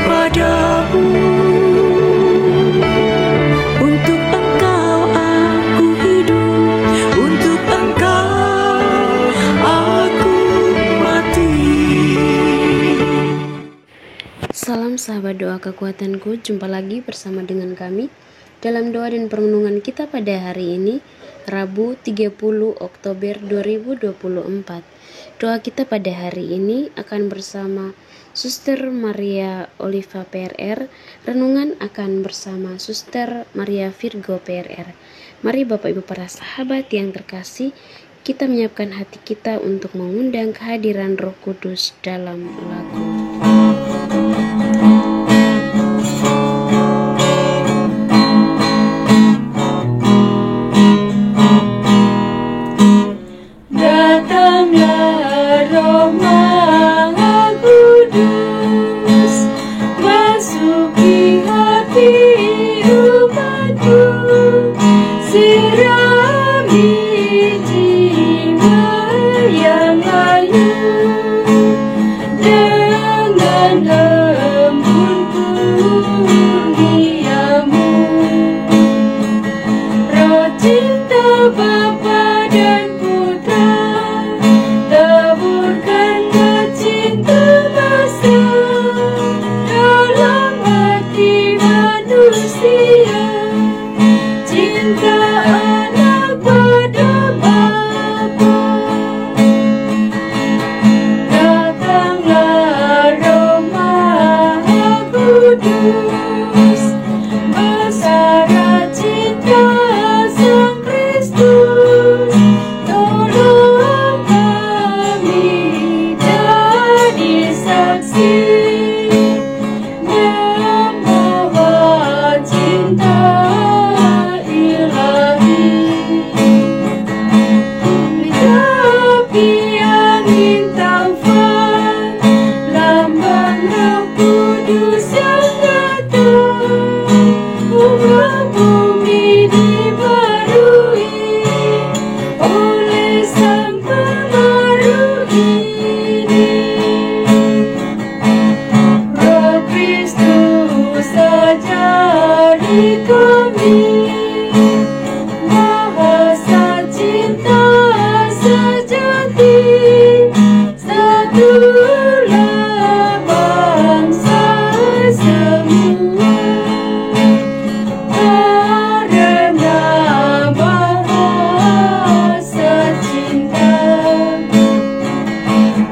padamu. Untuk Engkau aku hidup, untuk Engkau aku mati. Salam sahabat doa kekuatanku, jumpa lagi bersama dengan kami dalam doa dan perenungan kita pada hari ini, Rabu 30 Oktober 2024. Doa kita pada hari ini akan bersama Suster Maria Oliva PRR, renungan akan bersama Suster Maria Virgo PRR. Mari Bapak Ibu para sahabat yang terkasih, kita menyiapkan hati kita untuk mengundang kehadiran Roh Kudus dalam lagu. Datanglah Roh Maha Kudus, masuki hati umatku, sirami jiwa yang layu dengan embun kurniamu. Roh cinta Bapa dan Putra, taburkanlah cinta besar dalam hati manusia, cinta anak pada Bapa. Datanglah Roh Maha Kudus, bersara cinta Sang Kristus, tolong kami jadi saksi membawa cinta ilahi. Tapi angin taufan, lambang Roh Kudus yang datang, bunga bumi dibarui oleh Sang Pembaru ini. Roh Kristus ajari kami bahasa cinta sejati, satulah bangsa semua, karena bahasa cinta,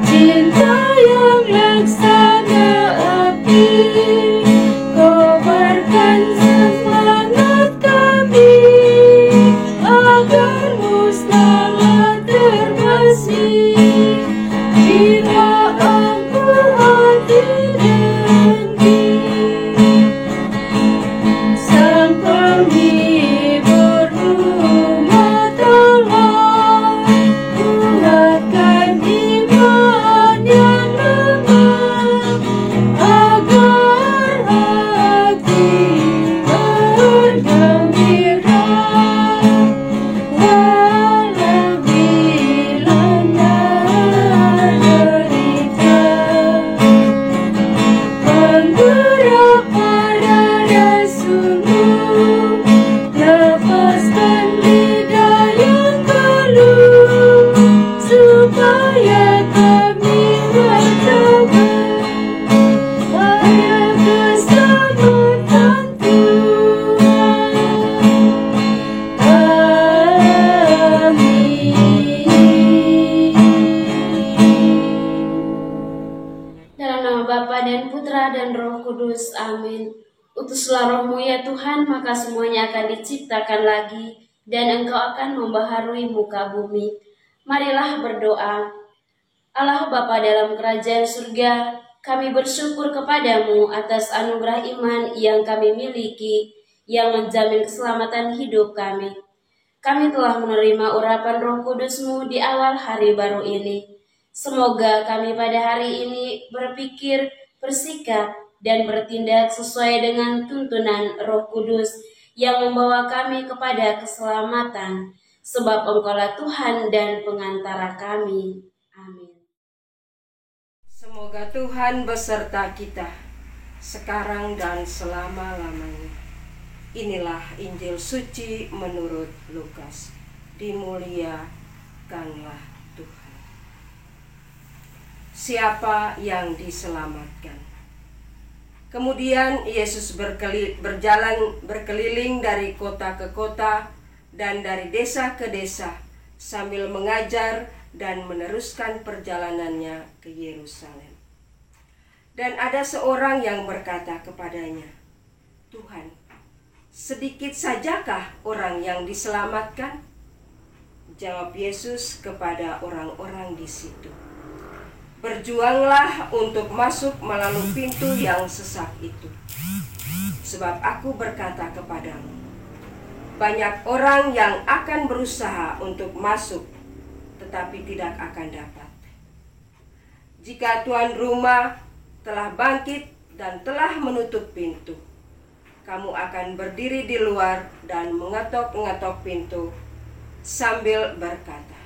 cinta yang laksana api, kobarkan semangat kami agar musnahlah terbersih bila aku hati dengki. Sang penghibur umat Allah, kuatkan iman yang lemah agar hati bergembira walau dilanda derita. Penggerak pada sungguh, lepaskan lidah yang keluh, supaya kami bertobat pada keselamatan Tuhan. Amin. Dalam nama Bapa dan Putra dan Roh Kudus, amin. Utuslah Roh-Mu ya Tuhan, maka semuanya akan diciptakan lagi, dan Engkau akan membaharui muka bumi. Marilah berdoa. Allah Bapa dalam kerajaan surga, kami bersyukur kepadamu atas anugerah iman yang kami miliki, yang menjamin keselamatan hidup kami. Kami telah menerima urapan Roh Kudus-Mu di awal hari baru ini. Semoga kami pada hari ini berpikir, bersikap, dan bertindak sesuai dengan tuntunan Roh Kudus yang membawa kami kepada keselamatan, sebab Engkaulah Tuhan dan pengantara kami. Amin. Semoga Tuhan beserta kita. sekarang dan selama-lamanya. Inilah Injil suci menurut Lukas. Dimuliakanlah Tuhan. Siapa yang diselamatkan? Kemudian Yesus berkeliling dari kota ke kota dan dari desa ke desa sambil mengajar dan meneruskan perjalanannya ke Yerusalem. Dan ada seorang yang berkata kepadanya, "Tuhan, sedikit sajakah orang yang diselamatkan?" Jawab Yesus kepada orang-orang di situ, "Berjuanglah untuk masuk melalui pintu yang sesak itu. Sebab aku berkata kepadamu, banyak orang yang akan berusaha untuk masuk, tetapi tidak akan dapat. Jika tuan rumah telah bangkit dan telah menutup pintu, kamu akan berdiri di luar dan mengetok-ngetok pintu sambil berkata,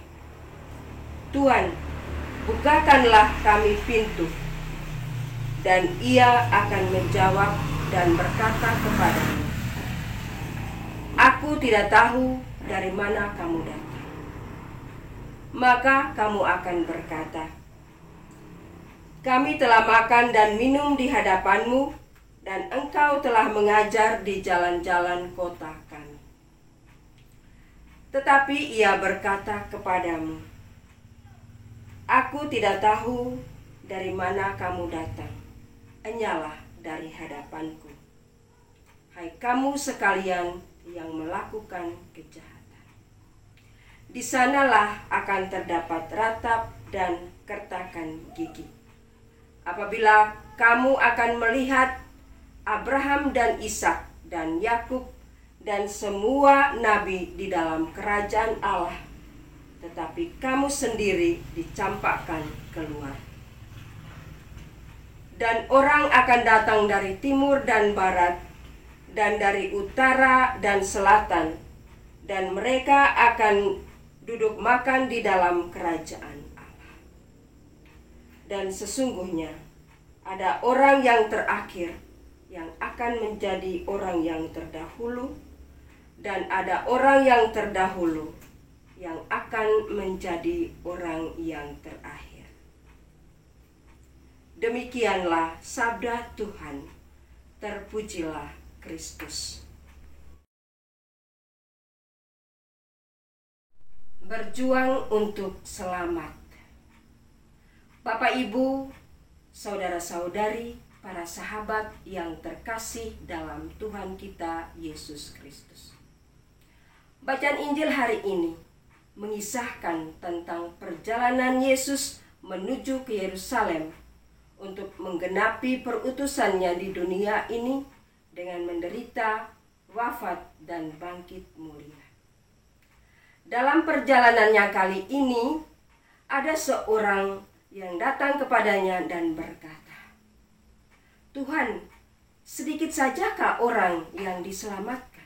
'Tuan, bukakanlah kami pintu.' Dan ia akan menjawab dan berkata kepadamu, 'Aku tidak tahu dari mana kamu datang.' Maka kamu akan berkata, 'Kami telah makan dan minum di hadapanmu, dan engkau telah mengajar di jalan-jalan kota kami.' Tetapi ia berkata kepadamu, 'Aku tidak tahu dari mana kamu datang. Enyalah dari hadapanku, hai kamu sekalian yang melakukan kejahatan.' Di sanalah akan terdapat ratap dan kertakan gigi, apabila kamu akan melihat Abraham dan Ishak dan Yakub dan semua nabi di dalam kerajaan Allah, tetapi kamu sendiri dicampakkan keluar. Dan orang akan datang dari timur dan barat, dan dari utara dan selatan, dan mereka akan duduk makan di dalam kerajaan Allah. Dan sesungguhnya ada orang yang terakhir yang akan menjadi orang yang terdahulu, dan ada orang yang terdahulu yang akan menjadi orang yang terakhir." Demikianlah sabda Tuhan. Terpujilah Kristus. Berjuang untuk selamat. Bapak, Ibu, saudara-saudari, para sahabat yang terkasih dalam Tuhan kita Yesus Kristus. Bacaan Injil hari ini mengisahkan tentang perjalanan Yesus menuju ke Yerusalem untuk menggenapi perutusannya di dunia ini dengan menderita, wafat, dan bangkit mulia. Dalam perjalanannya kali ini, ada seorang yang datang kepadanya dan berkata, "Tuhan, sedikit sajakah orang yang diselamatkan?"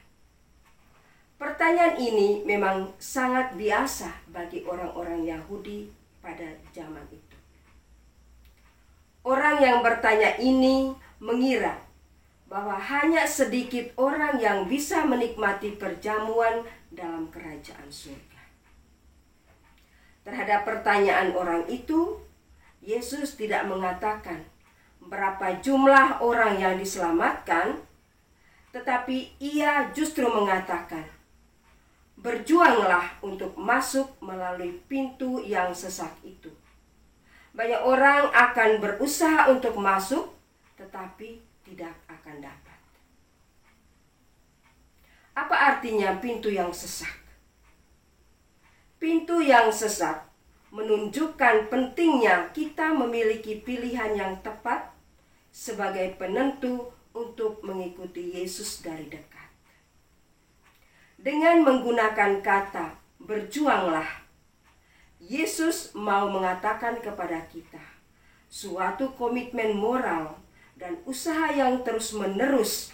Pertanyaan ini memang sangat biasa bagi orang-orang Yahudi pada zaman itu. Orang yang bertanya ini mengira bahwa hanya sedikit orang yang bisa menikmati perjamuan dalam kerajaan surga. Terhadap pertanyaan orang itu, Yesus tidak mengatakan berapa jumlah orang yang diselamatkan, tetapi ia justru mengatakan, "Berjuanglah untuk masuk melalui pintu yang sesak itu." Banyak orang akan berusaha untuk masuk, tetapi tidak akan dapat. Apa artinya pintu yang sesak? Pintu yang sesak menunjukkan pentingnya kita memiliki pilihan yang tepat sebagai penentu untuk mengikuti Yesus dari dekat. Dengan menggunakan kata "berjuanglah", Yesus mau mengatakan kepada kita suatu komitmen moral dan usaha yang terus-menerus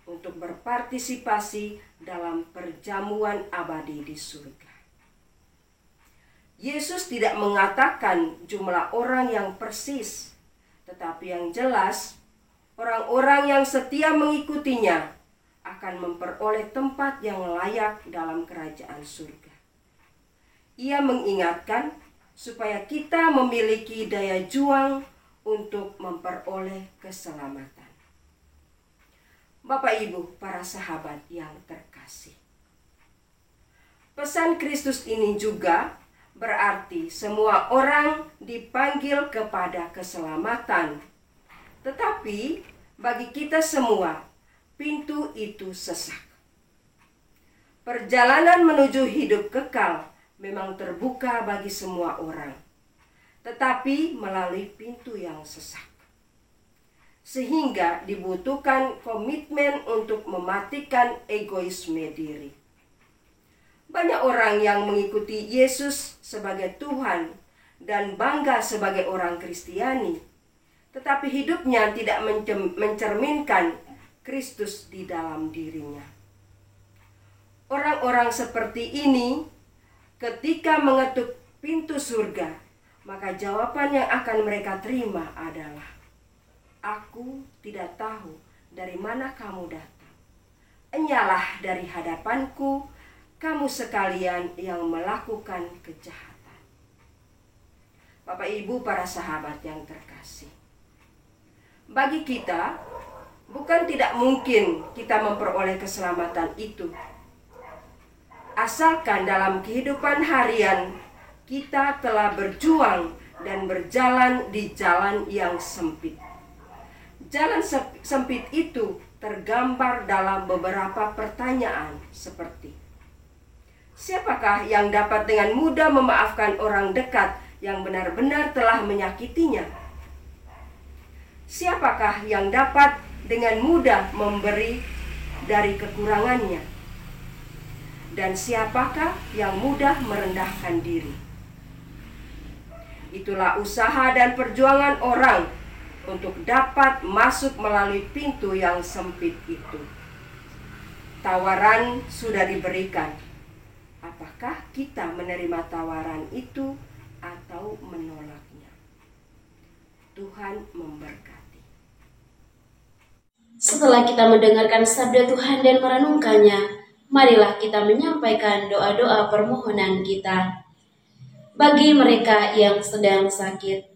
untuk berpartisipasi dalam perjamuan abadi di surga. Yesus tidak mengatakan jumlah orang yang persis, tetapi yang jelas, orang orang-orang yang setia mengikutinya akan memperoleh tempat yang layak dalam kerajaan surga. Ia mengingatkan supaya kita memiliki daya juang untuk memperoleh keselamatan. Bapak Ibu, para sahabat yang terkasih, pesan Kristus ini juga berarti semua orang dipanggil kepada keselamatan. Tetapi bagi kita semua, pintu itu sesak. Perjalanan menuju hidup kekal memang terbuka bagi semua orang, tetapi melalui pintu yang sesak. Sehingga dibutuhkan komitmen untuk mematikan egoisme diri. Banyak orang yang mengikuti Yesus sebagai Tuhan dan bangga sebagai orang Kristiani, tetapi hidupnya tidak mencerminkan Kristus di dalam dirinya. Orang-orang seperti ini ketika mengetuk pintu surga, maka jawaban yang akan mereka terima adalah, "Aku tidak tahu dari mana kamu datang. Enyalah dari hadapanku, kamu sekalian yang melakukan kejahatan." Bapak Ibu, para sahabat yang terkasih, bagi kita, bukan tidak mungkin kita memperoleh keselamatan itu. Asalkan dalam kehidupan harian kita telah berjuang dan berjalan di jalan yang sempit. Jalan sempit itu tergambar dalam beberapa pertanyaan seperti, siapakah yang dapat dengan mudah memaafkan orang dekat yang benar-benar telah menyakitinya? Siapakah yang dapat dengan mudah memberi dari kekurangannya? Dan siapakah yang mudah merendahkan diri? Itulah usaha dan perjuangan orang untuk dapat masuk melalui pintu yang sempit itu. Tawaran sudah diberikan. Apakah kita menerima tawaran itu atau menolaknya? Tuhan memberkati. Setelah kita mendengarkan sabda Tuhan dan merenungkannya, marilah kita menyampaikan doa-doa permohonan kita. Bagi mereka yang sedang sakit,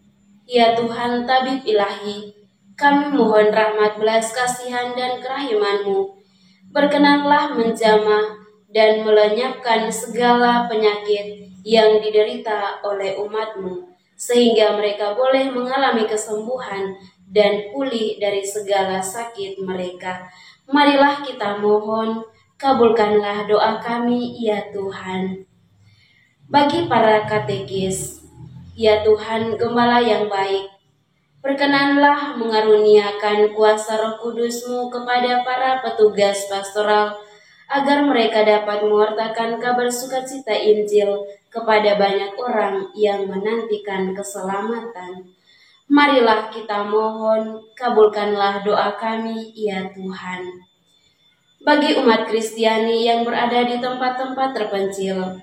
ya Tuhan tabib ilahi, kami mohon rahmat belas kasihan dan kerahiman-Mu. Berkenanlah menjamah dan melenyapkan segala penyakit yang diderita oleh umat-Mu, sehingga mereka boleh mengalami kesembuhan dan pulih dari segala sakit mereka. Marilah kita mohon, kabulkanlah doa kami, ya Tuhan. Bagi para katekis, ya Tuhan Gembala yang baik, berkenanlah mengaruniakan kuasa Roh Kudus-Mu kepada para petugas pastoral, agar mereka dapat mewartakan kabar sukacita Injil kepada banyak orang yang menantikan keselamatan. Marilah kita mohon, kabulkanlah doa kami, ya Tuhan. Bagi umat Kristiani yang berada di tempat-tempat terpencil,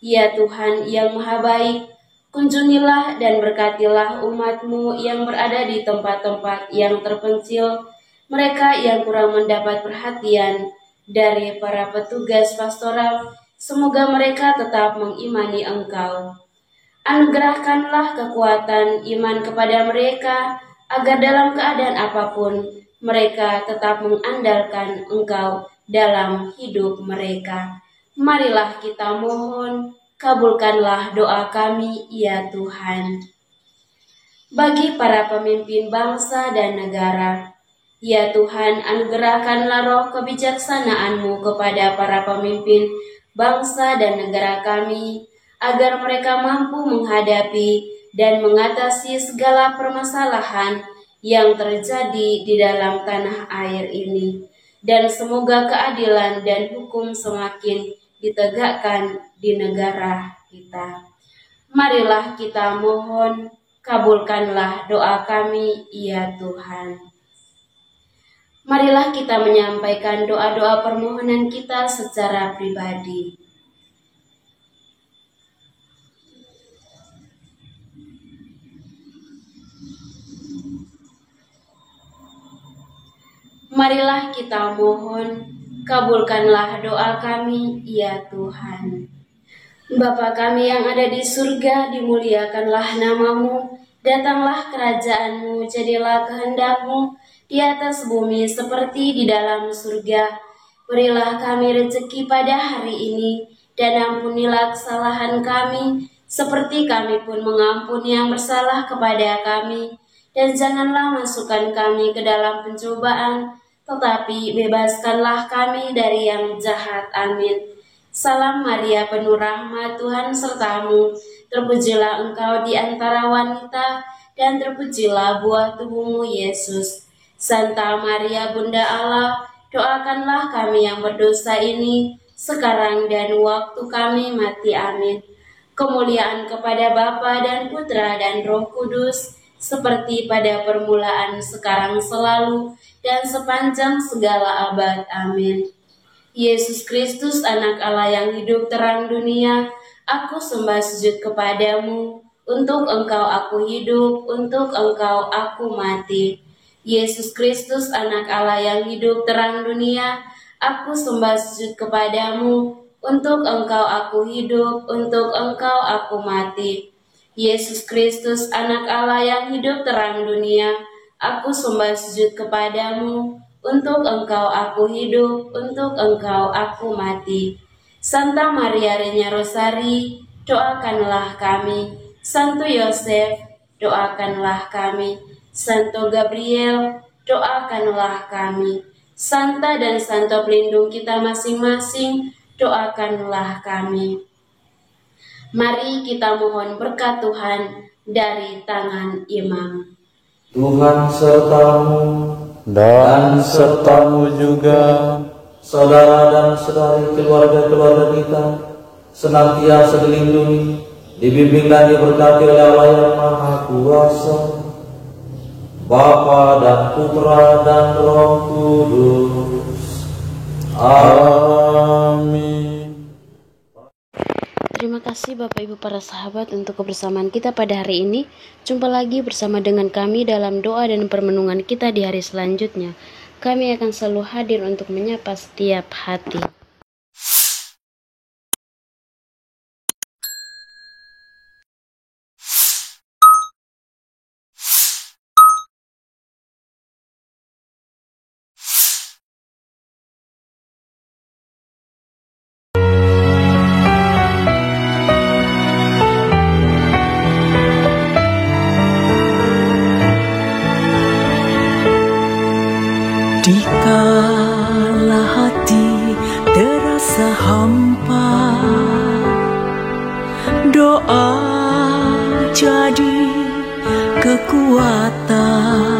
ya Tuhan yang Maha Baik, kunjungilah dan berkatilah umat-Mu yang berada di tempat-tempat yang terpencil, mereka yang kurang mendapat perhatian dari para petugas pastoral, semoga mereka tetap mengimani Engkau. Anugerahkanlah kekuatan iman kepada mereka, agar dalam keadaan apapun, mereka tetap mengandalkan Engkau dalam hidup mereka. Marilah kita mohon, kabulkanlah doa kami, ya Tuhan. Bagi para pemimpin bangsa dan negara, ya Tuhan, anugerahkanlah roh kebijaksanaan-Mu kepada para pemimpin bangsa dan negara kami, agar mereka mampu menghadapi dan mengatasi segala permasalahan yang terjadi di dalam tanah air ini. Dan semoga keadilan dan hukum semakin ditegakkan di negara kita. Marilah kita mohon, kabulkanlah doa kami, ya Tuhan. Marilah kita menyampaikan doa-doa permohonan kita secara pribadi. Marilah kita mohon, kabulkanlah doa kami, ya Tuhan. Bapa kami yang ada di surga, dimuliakanlah namamu, datanglah kerajaan-Mu, jadilah kehendak-Mu di atas bumi seperti di dalam surga. Berilah kami rezeki pada hari ini, dan ampunilah kesalahan kami, seperti kami pun mengampuni yang bersalah kepada kami. Dan janganlah masukkan kami ke dalam pencobaan, tetapi bebaskanlah kami dari yang jahat. Amin. Salam Maria, penuh rahmat, Tuhan sertamu. Terpujilah engkau di antara wanita, dan terpujilah buah tubuhmu, Yesus. Santa Maria, Bunda Allah, doakanlah kami yang berdosa ini, sekarang dan waktu kami mati. Amin. Kemuliaan kepada Bapa dan Putra dan Roh Kudus, seperti pada permulaan, sekarang, selalu, dan sepanjang segala abad. Amin. Yesus Kristus, anak Allah yang hidup terang dunia, aku sembah sujud kepadamu. Untuk engkau aku hidup, untuk engkau aku mati. Yesus Kristus, anak Allah yang hidup terang dunia, aku sembah sujud kepadamu. Untuk engkau aku hidup, untuk engkau aku mati. Yesus Kristus, anak Allah yang hidup terang dunia, aku sembah sujud kepadamu. Untuk engkau aku hidup, untuk engkau aku mati. Santa Maria Reina Rosari, doakanlah kami. Santo Yosef, doakanlah kami. Santo Gabriel, doakanlah kami. Santa dan Santo pelindung kita masing-masing, doakanlah kami. Mari kita mohon berkat Tuhan dari tangan imam. Tuhan sertamu dan sertamu juga, saudara dan saudari keluarga-keluarga kita, senantiasa dilindungi, dibimbing dan diberkati oleh Allah yang Maha Kuasa, Bapa dan Putra dan Roh Kudus. Amin. Terima kasih Bapak Ibu para sahabat untuk kebersamaan kita pada hari ini. Jumpa lagi bersama dengan kami dalam doa dan permenungan kita di hari selanjutnya. Kami akan selalu hadir untuk menyapa setiap hati. Dikala hati terasa hampa, doa jadi kekuatan.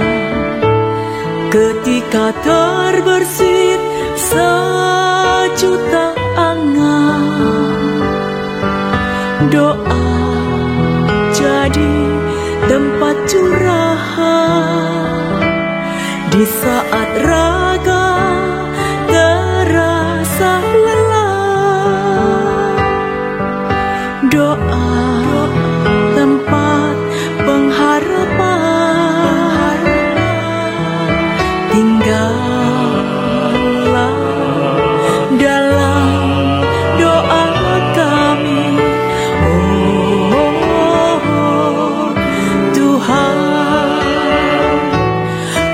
Ketika terbersit sejuta angan, doa jadi tempat curahan. Di saat raga terasa lelah, doa tempat pengharapan. Tinggallah dalam doa kami, oh Tuhan.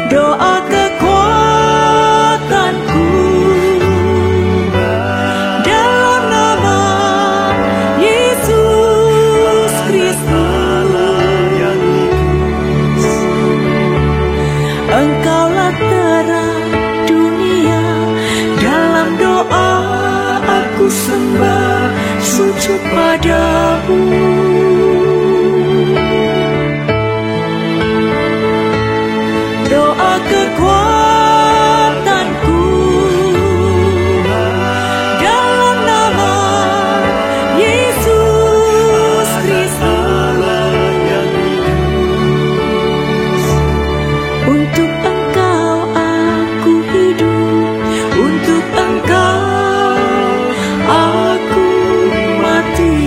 Doa kekuatanku dalam nama Yesus Kristus. Engkaulah terang dunia, dalam doa aku sembah sujud padamu. Doa kekuatanku dalam nama Yesus Kristus. Untuk engkau aku hidup, untuk engkau aku mati.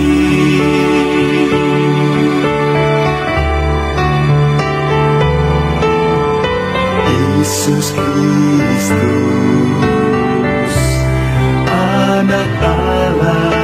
Yesus Kristus, Anak Allah